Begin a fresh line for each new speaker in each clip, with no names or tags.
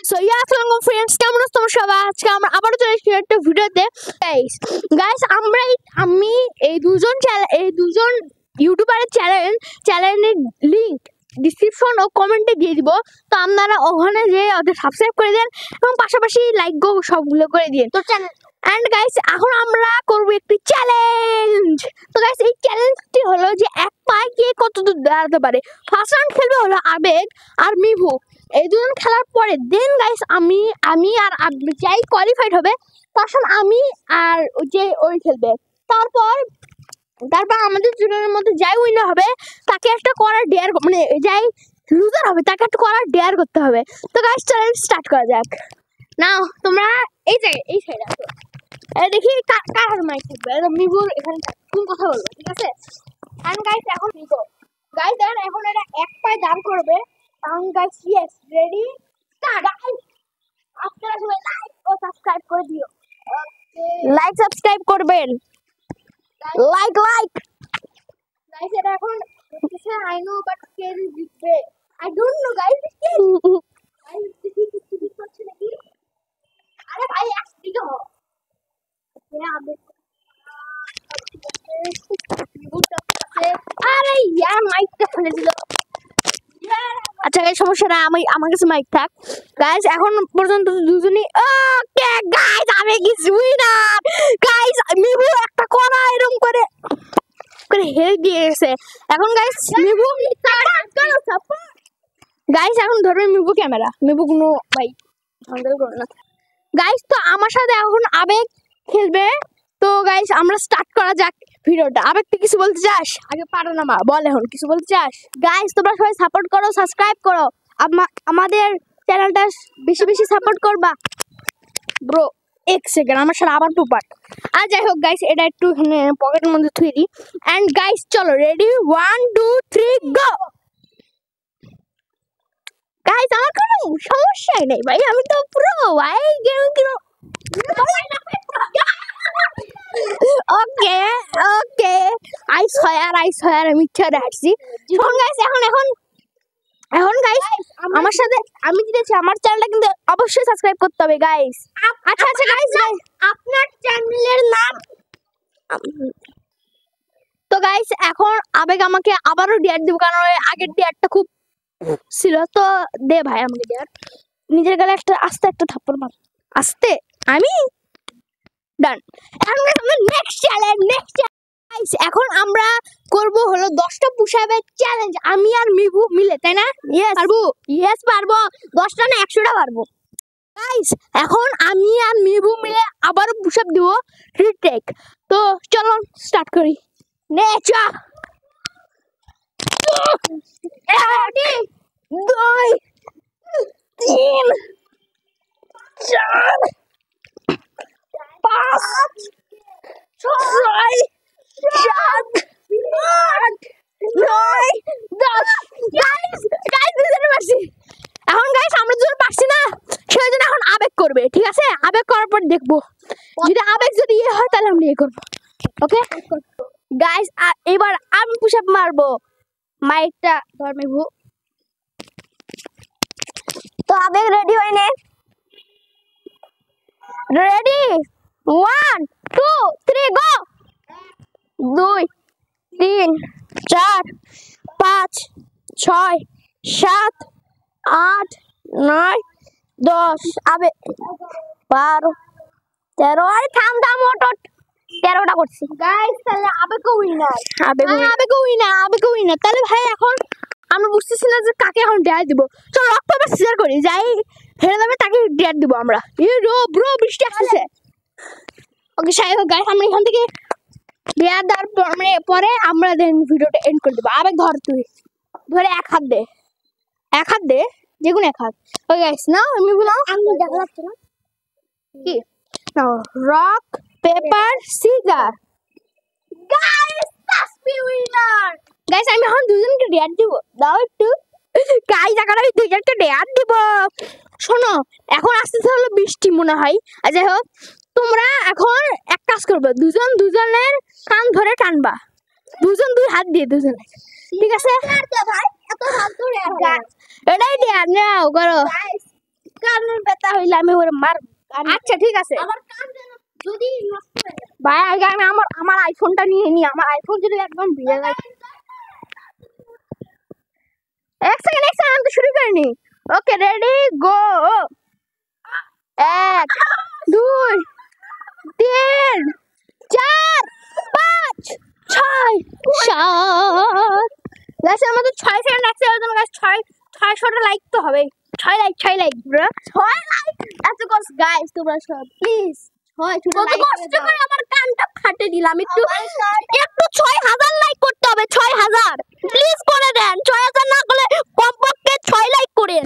So আসসালামু friends, কেমন আছো তোমরা সবাই? আজকে আমরা আবার চলে এসেছি একটা ভিডিওতে। গাইস আমি এই দুজন ইউটিউবারের চ্যানেলের লিংক ডিসক্রিপশন ও কমেন্টে দিয়ে দিব। তো আপনারা ওখানে যে ওদের সাবস্ক্রাইব করে দেন এবং পাশাপাশি লাইক গো সবগুলো করে দিন। তো এন্ড গাইস এখন আমরা করব একটি চ্যালেঞ্জ। তো গাইস এই চ্যালেঞ্জটি হলো যে এক পায়ে কে কত দূর দাঁড়াতে পারে। ফার্স্ট রাউন্ড খেলবে হলো আবেগ আর মিভু, এই দুজন খেলার পরে দেন গাইস আমি আর যাই কোয়ালিফাইড হবে তখন আমি আর যে ওই খেলবে। তারপর আমাদের দুজনের মধ্যে যাই উইনার হবে তাকে একটা করার ডেয়ার, মানে যাই লুজার হবে তাকে একটা করার ডেয়ার করতে হবে। তো গাইস চ্যালেঞ্জ স্টার্ট করা যাক। নাও তোমরা এই সাইডে আসো, দেখি কার মাইক থাকবে। মিভুর এখানে তুমি কথা বলবো, ঠিক আছে? এন্ড গাইস এখন মিভু গাইস দেখেন এখন এটা এক পায়ে দাঁড় করবে। Guys yes ready start. আপনারা সবাই লাইক ও সাবস্ক্রাইব করে দিও। লাইক সাবস্ক্রাইব করবেন, লাইক গাইস। এটা এখন কিছু আই নো বাট কে জিতবে I don't know guys. Guys কিছু করছে নাকি? আরে ভাই এক দিকে হও। আরে ইয়ার মাইকটা ফেলে দিল। আচ্ছা গাইস সমস্যা না, আমার কাছে মাইক থাক। গাইস এখন পর্যন্ত দুজনই ওকে গাইস আমি কিছু উইনার। গাইস মিভু একটা করা এরকম করে হেল দিয়ে গেছে। এখন গাইস মিভু সাপোর্ট গাইস এখন ধরবে মিভু ক্যামেরা, মিভু কোনো ভাই হ্যান্ডেল করে না। গাইস তো আমার সাথে এখন আবেগ খেলবে। তো গাইস আমরা স্টার্ট করা যাক ভিডিওটা। আবেগ তুই কিছু বলতে চাস? আগে পারো না মা, বল এখন কিছু বলতে চাস? গাইস তোমরা সবাই সাপোর্ট করো, সাবস্ক্রাইব করো, আমাদের চ্যানেলটা বেশি বেশি সাপোর্ট করবা ব্রো। এক সেকেন্ড আমার সাথে আবার টুপাট। আর যাই হোক গাইস এটা একটু এখানে পকেটের মধ্যে থুয়ে দিই। এন্ড গাইস চলো রেডি 1 2 3 গো। গাইস আমার কোনো সমস্যাই নেই ভাই, আমি তো প্রো ভাই গেম কিনো। ওকে আই সয়ার আমি ইচ্ছা হাঁটছি। এখন গাইস এখন গাইস আমার সাথে আমি জিতেছি। আমার চ্যানেলটা কিন্তু অবশ্যই সাবস্ক্রাইব করতে হবে গাইস। আচ্ছা গাইস আপনার চ্যানেলের নাম। তো গাইস এখন আবেগ আমাকে আবারও ডিয়ার দিব, কারণ আগের ডিয়ারটা খুব ছিল। তো দে ভাই আমাকে ডিয়ার। নিজের গালে একটা আস্তে একটা থাপ্পড় মার, আস্তে। আমি ডান। নেক্সট চ্যালেঞ্জ গাইস এখন আমরা করব হলো 10টা পুশআপের চ্যালেঞ্জ, আমি আর মিভু মিলে, তাই না? ইয়েস পারবো। 10টা না 100টা পারবো গাইস। এখন আমি আর মিভু মিলে আবারও পুশআপ দিব রিটেক। তো চলো স্টার্ট করি। নে চা 1 2 3 4 5 6 7 8 9 10 গাইস দুজনে পারছি। এখন গাইস আমরা দুজন পারছি না, সেই জন্য এখন আবেগ করবে, ঠিক আছে? আবেগ করার পর দেখবো যদি আবেগ যদি ইয়ে হয় তাহলে আমরা ইয়ে করবো। ওকে গাইস এবার আমি পুশআপ মারবো। মাইকটা ধর মিভু। তো আবেগ রেডি হইনে? রেডি 1 2 3 গো। 2 3 4 5 6 7 8 9 10 আবে 12 13। আরে থাম ওটো 13টা করছি গাইস। তাহলে আবেগও উইনার। তাহলে ভাই এখন আমরা বুঝতেছি না যে কাকে এখন ডেয়ার দিব। চলো রক্ত আবার শেয়ার করি, যাই হেরে যাবে তাকে ডেয়ার দিব আমরা। ব্রো বৃষ্টি আসছে। ওকে সাহেব গাইস আমরা এখান থেকে ডেয়ার দেওয়ার পরে আমরা দেন ভিডিওটা এন্ড করে দেবো। আবেগ ধর, তুই ধরে এক হাত দে যে কোনো এক হাত। ওকে গাইস নাও আমি বললাম আমি দেখা যাচ্ছে না কি নাও রক পেপার সিজার। গাইস তাসবি উইনার। গাইস আমি এখন দুজনকে ডেয়ার দিব, দাও একটু। গাইস এখন আমি দুজনকে ডেয়ার দিব। শোনো এখন আসতেছে হলো বৃষ্টি মনে হয়। আর যাই হোক তোমরা এখন এক কাজ করবে, দুজনের কান ধরে টানবা, দুজন 2 হাত দিয়ে দুজনে, ঠিক আছে? ভাই এত হাত ধরে এটাই ডেয়ার নাও করো। গাইস কানের আমি ওরে মার।
আচ্ছা ঠিক আছে
যদি ভাই আগে আমি আমার আইফোনটা নিয়ে নি। আমার আইফোন যদি একদম ভিজে যায়। এক সেকেন্ড আমি তো শুরু করিনি। Okay ready go. 1 2 3 4 5 6 7 গাইস আমাদের 6 সেকেন্ড লাগছে। একদম গাইস 600টা লাইক তো হবে। 6 লাইক ব্রো। 6 লাইক এত কষ্ট গাইস তোমরা সব প্লিজ 600টা লাইক কষ্ট করে আমার কানটা ফাটে দিলাম। একটু 6000 লাইক করতে হবে। 6000 প্লিজ করে দেন। 6000 না করলে কমপক্ষে 6 লাইক করেন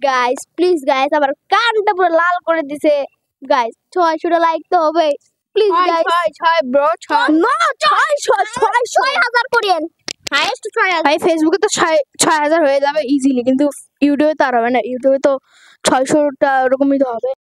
গাইস। প্লিজ গাইস আমার কানটা পুরো লাল করে দিছে গাইস। 600টা লাইক তো হবে প্লিজ গাইস। 6 ব্রো 6 না 6000 করেন হাইয়েস্ট 6000। ভাই ফেসবুকে তো 6000 হয়ে যাবে ইজিলি, কিন্তু ইউটিউবে তো আর হবে না। ইউটিউবে তো 600টা এরকমই তো হবে।